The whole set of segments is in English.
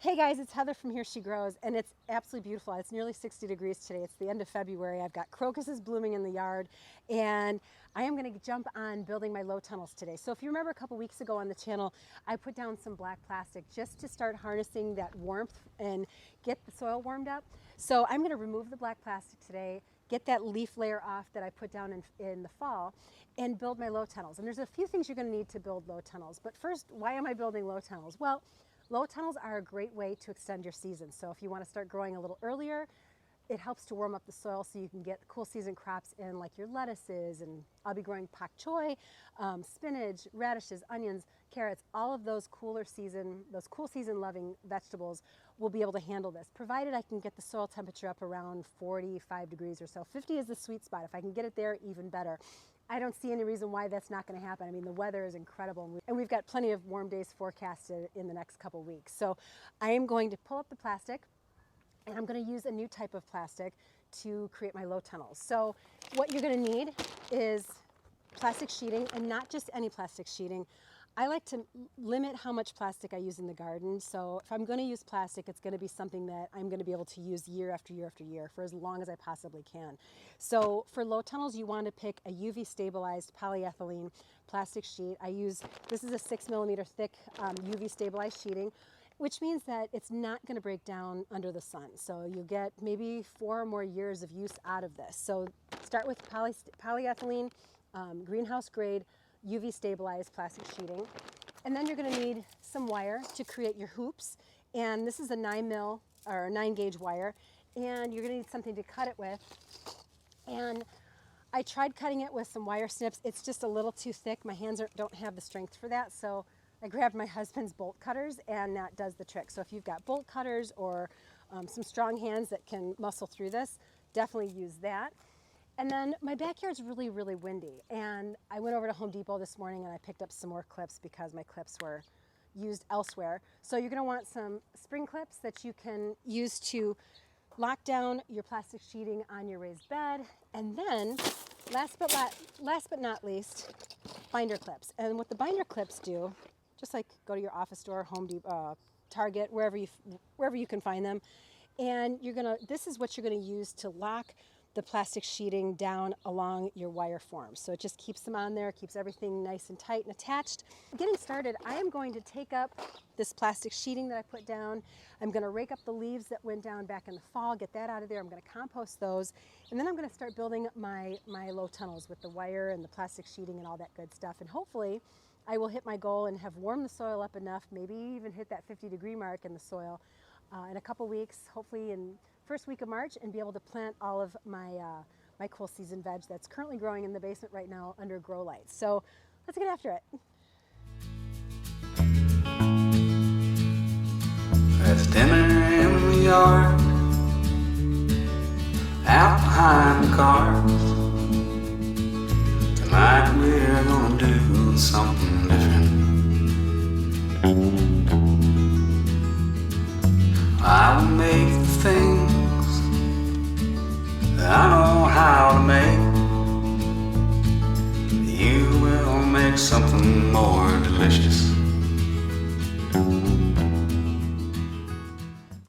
Hey guys, it's Heather from Here She Grows, and it's absolutely beautiful. It's nearly 60 degrees today. It's the end of February. I've got crocuses blooming in the yard, and I am going to jump on building my low tunnels today. So if you remember a couple weeks ago on the channel, I put down some black plastic just to start harnessing that warmth and get the soil warmed up. So I'm going to remove the black plastic today, get that leaf layer off that I put down in the fall, and build my low tunnels. And there's a few things you're going to need to build low tunnels. But first, why am I building low tunnels? Well, low tunnels are a great way to extend your season. So if you want to start growing a little earlier, it helps to warm up the soil so you can get cool season crops in, like your lettuces, and I'll be growing pak choi, spinach, radishes, onions, carrots. All of those cool season loving vegetables will be able to handle this, provided I can get the soil temperature up around 45 degrees or so. 50 is the sweet spot. If I can get it there, even better. I don't see any reason why that's not going to happen. I mean, the weather is incredible, and we've got plenty of warm days forecasted in the next couple weeks. So I am going to pull up the plastic, and I'm going to use a new type of plastic to create my low tunnels. So what you're going to need is plastic sheeting, and not just any plastic sheeting. I like to limit how much plastic I use in the garden. So if I'm going to use plastic, it's going to be something that I'm going to be able to use year after year after year for as long as I possibly can. So for low tunnels, you want to pick a UV stabilized polyethylene plastic sheet. This is a 6mm thick UV stabilized sheeting, which means that it's not going to break down under the sun. So you'll get maybe 4 or more years of use out of this. So start with polyethylene, greenhouse grade, UV stabilized plastic sheeting. And then you're going to need some wire to create your hoops. And this is a 9mm or 9-gauge wire. And you're going to need something to cut it with. And I tried cutting it with some wire snips. It's just a little too thick. My hands don't have the strength for that. So I grabbed my husband's bolt cutters, and that does the trick. So if you've got bolt cutters or some strong hands that can muscle through this, definitely use that. And then my backyard's really, really windy. And I went over to Home Depot this morning and I picked up some more clips because my clips were used elsewhere. So you're gonna want some spring clips that you can use to lock down your plastic sheeting on your raised bed. And then, last but not least, binder clips. And what the binder clips do, just like go to your office store, Home Depot, Target, wherever you can find them, and this is what you're gonna use to lock the plastic sheeting down along your wire forms. So it just keeps them on there, keeps everything nice and tight and attached. Getting started, I am going to take up this plastic sheeting that I put down. I'm gonna rake up the leaves that went down back in the fall, get that out of there. I'm gonna compost those. And then I'm gonna start building my low tunnels with the wire and the plastic sheeting and all that good stuff. And hopefully I will hit my goal and have warmed the soil up enough, maybe even hit that 50-degree mark in the soil in a couple weeks, hopefully in first week of March, and be able to plant all of my my cool season veg that's currently growing in the basement right now under grow lights. So let's get after it. There's dinner in the yard, out behind the cars. Tonight we're gonna do something different. I will make the things that I know how to make. You will make something more delicious.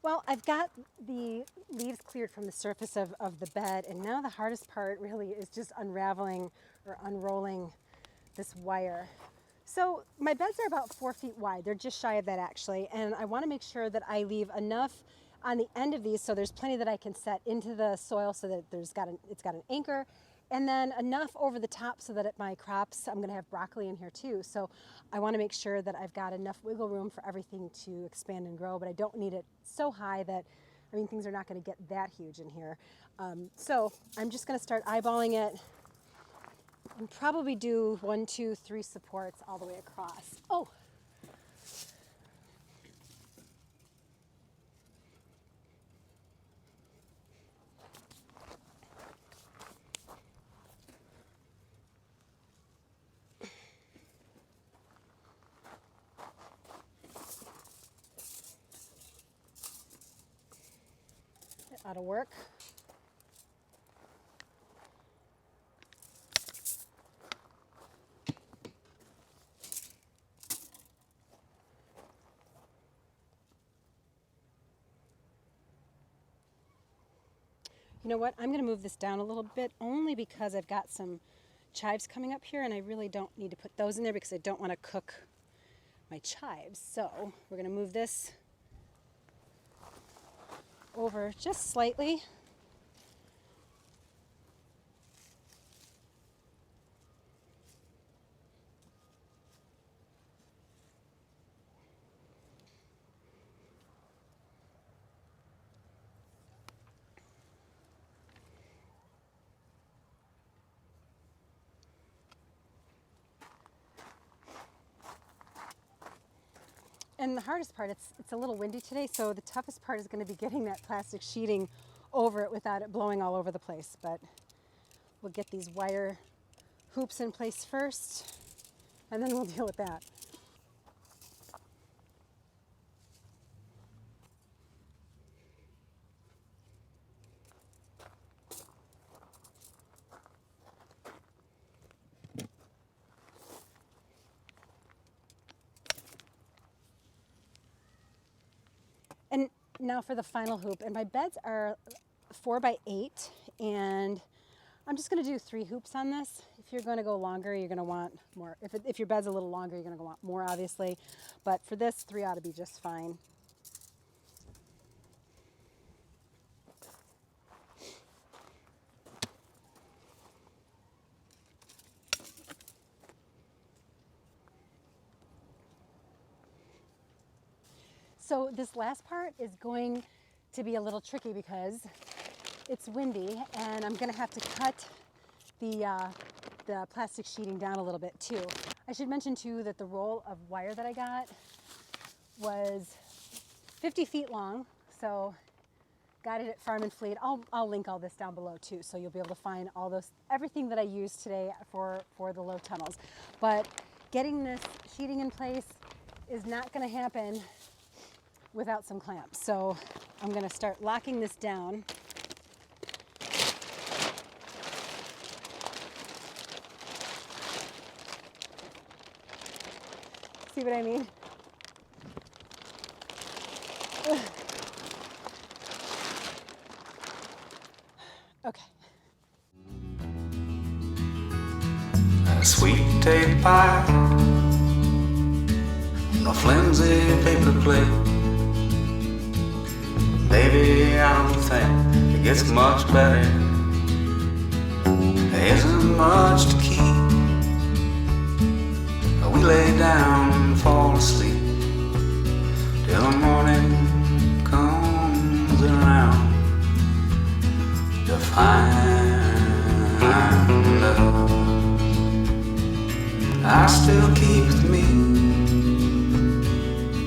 Well, I've got the leaves cleared from the surface of the bed, and now the hardest part really is just unraveling or unrolling this wire. So my beds are about 4 feet wide. They're just shy of that actually, and I want to make sure that I leave enough on the end of these so there's plenty that I can set into the soil so that it's got an anchor, and then enough over the top so that my crops, I'm going to have broccoli in here too. So I want to make sure that I've got enough wiggle room for everything to expand and grow, but I don't need it so high that, I mean, things are not going to get that huge in here. So I'm just going to start eyeballing it and probably do 1, 2, 3 supports all the way across. Oh. That ought to work. You know what? I'm going to move this down a little bit only because I've got some chives coming up here and I really don't need to put those in there because I don't want to cook my chives. So we're going to move this over just slightly. And the hardest part, it's a little windy today, so the toughest part is going to be getting that plastic sheeting over it without it blowing all over the place. But we'll get these wire hoops in place first, and then we'll deal with that. And now for the final hoop, and my beds are 4 by 8, and I'm just going to do 3 hoops on this. If you're going to go longer, you're going to want more. If your bed's a little longer, you're going to want more, obviously. But for this, 3 ought to be just fine. So this last part is going to be a little tricky because it's windy and I'm going to have to cut the plastic sheeting down a little bit too. I should mention too that the roll of wire that I got was 50 feet long, so got it at Farm and Fleet. I'll link all this down below too, so you'll be able to find everything that I used today for the low tunnels. But getting this sheeting in place is not going to happen without some clamps. So I'm going to start locking this down. See what I mean? Okay. A sweet potato pie, no flimsy paper plate. Baby, I don't think it gets much better. There isn't much to keep. We lay down and fall asleep till the morning comes around to find love. I still keep with me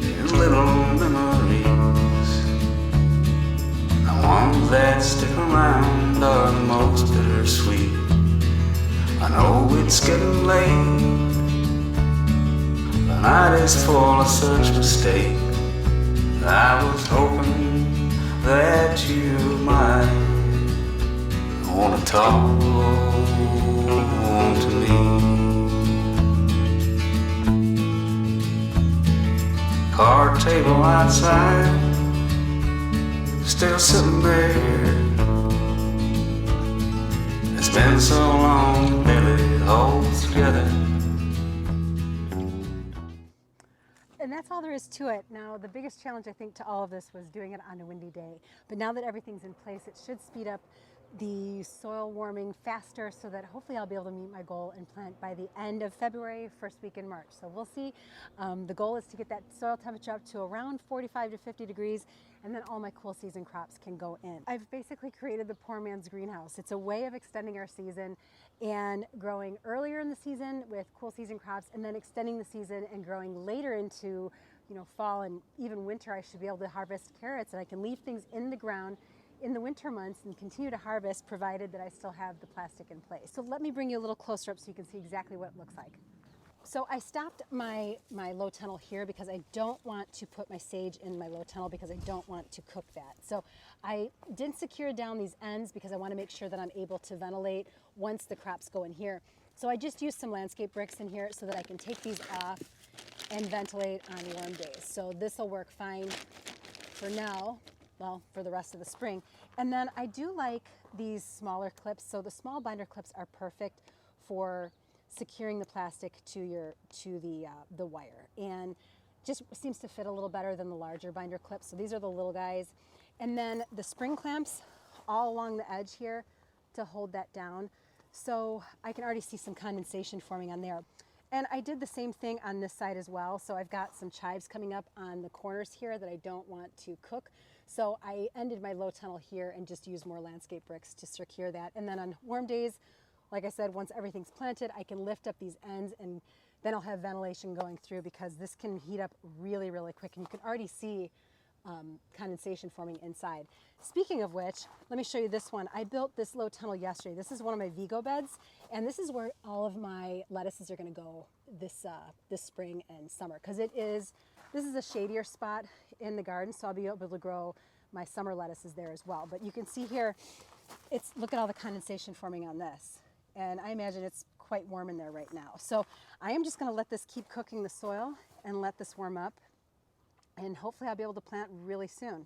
these little memories. The ones that stick around are the most bittersweet. I know it's getting late. The night is full of such mistakes. I was hoping that you might want to talk to me. Card table outside, still sitting there. It's been so long, barely holds together. And that's all there is to it. Now, the biggest challenge, I think, to all of this was doing it on a windy day. But now that everything's in place, it should speed up the soil warming faster so that hopefully I'll be able to meet my goal and plant by the end of February, first week in March. So we'll see. The goal is to get that soil temperature up to around 45 to 50 degrees, and then all my cool season crops can go in. I've basically created the poor man's greenhouse. It's a way of extending our season and growing earlier in the season with cool season crops, and then extending the season and growing later into fall and even winter. I should be able to harvest carrots, and I can leave things in the ground in the winter months and continue to harvest, provided that I still have the plastic in place. So let me bring you a little closer up so you can see exactly what it looks like. So I stopped my low tunnel here because I don't want to put my sage in my low tunnel because I don't want to cook that. So I didn't secure down these ends because I want to make sure that I'm able to ventilate once the crops go in here. So I just used some landscape bricks in here so that I can take these off and ventilate on warm days. So this will work fine for now well, for the rest of the spring. And then I do like these smaller clips. So the small binder clips are perfect for securing the plastic to the wire, and just seems to fit a little better than the larger binder clips. So these are the little guys. And then the spring clamps all along the edge here to hold that down. So I can already see some condensation forming on there. And I did the same thing on this side as well. So I've got some chives coming up on the corners here that I don't want to cook. So I ended my low tunnel here and just used more landscape bricks to secure that. And then on warm days, like I said, once everything's planted, I can lift up these ends and then I'll have ventilation going through, because this can heat up really, really quick. And you can already see condensation forming inside. Speaking of which, let me show you this one. I built this low tunnel yesterday. This is one of my Vigo beds, and this is where all of my lettuces are going to go this spring and summer, because this is a shadier spot in the garden, so I'll be able to grow my summer lettuces there as well. But you can see here, look at all the condensation forming on this, and I imagine it's quite warm in there right now. So I am just going to let this keep cooking the soil and let this warm up, and hopefully I'll be able to plant really soon.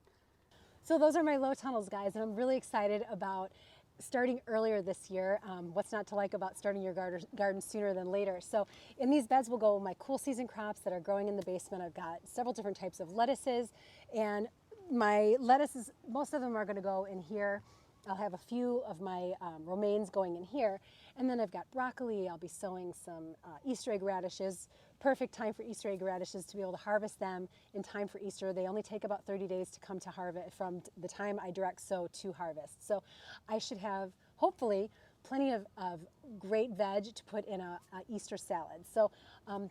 So those are my low tunnels, guys, and I'm really excited about starting earlier this year. What's not to like about starting your garden sooner than later? So in these beds will go my cool season crops that are growing in the basement. I've got several different types of lettuces, and my lettuces, most of them are going to go in here. I'll have a few of my romaines going in here, and then I've got broccoli. I'll be sowing some Easter egg radishes. Perfect time for Easter egg radishes to be able to harvest them in time for Easter. They only take about 30 days to come to harvest from the time I direct sow to harvest. So I should have, hopefully, plenty of great veg to put in a Easter salad. So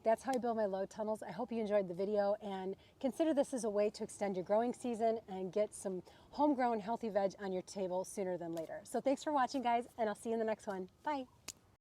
that's how I build my low tunnels. I hope you enjoyed the video, and consider this as a way to extend your growing season and get some homegrown healthy veg on your table sooner than later. So thanks for watching, guys, and I'll see you in the next one. Bye.